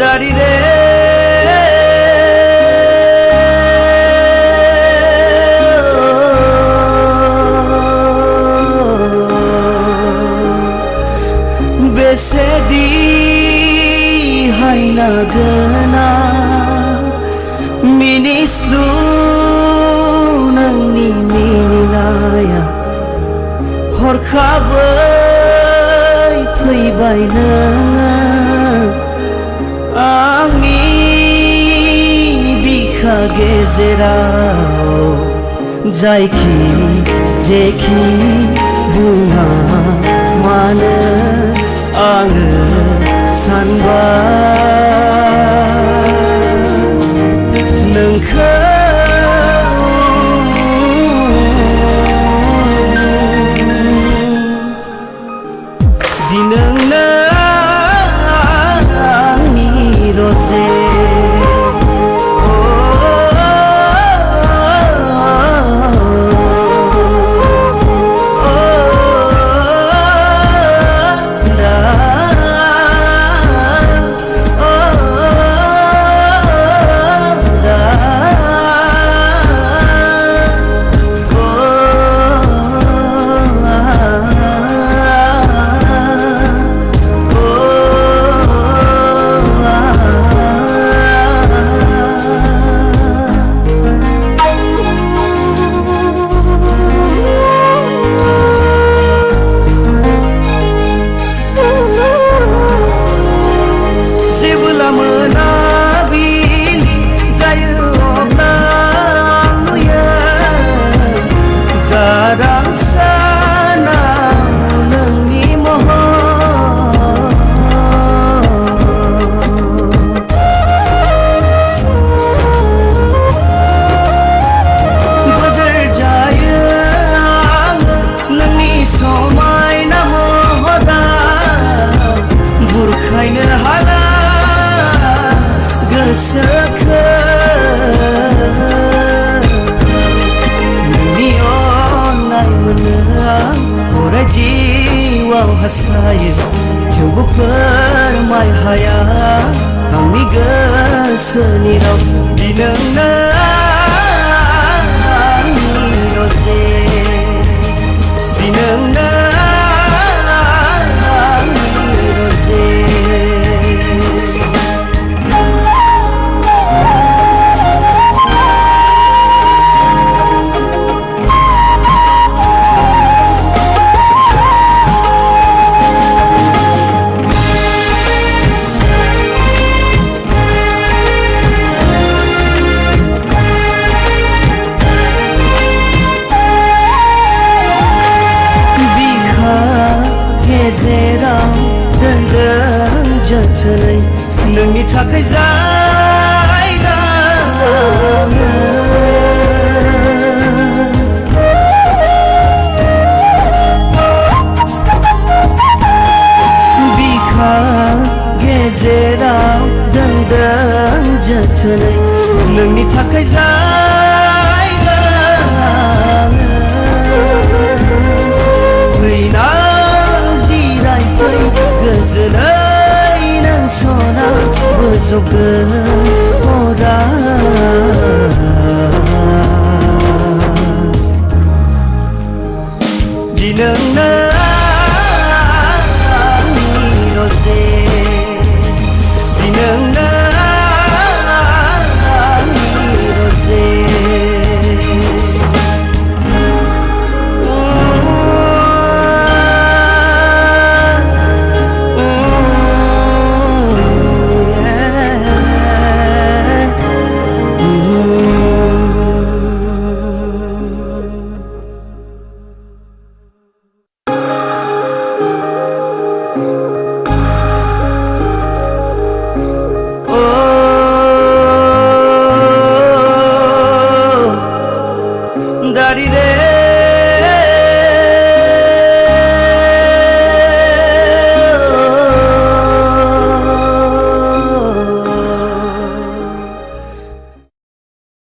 दारी रे बेसेदी हायना गना मिनिस्लु नोंनि मिनिनाया हरखाबै फैबाय नोङो आंनि बिखा गेजेराव जायखि जेखि बुङा मानो आङो सानबाय नोंखौ दि नोंनो आंनि रजे गोसोखौ नोंनि अननाय मोनो आं अराय जिउआव हास्थायो थेवबो फोरमाय हाया आंनि गोसोनि राव दि नोंनो आंनि रजे दि नोंनो आंनि रजे गेजेराव दोनदों जोथोनै नोंनि थाखाय जायगा बिखा गेजेराव दोनदों जोथोनै नोंनि थाखाय जायगा फैना गोजोनै नों सना बोजबगोन अराय दि नोंनो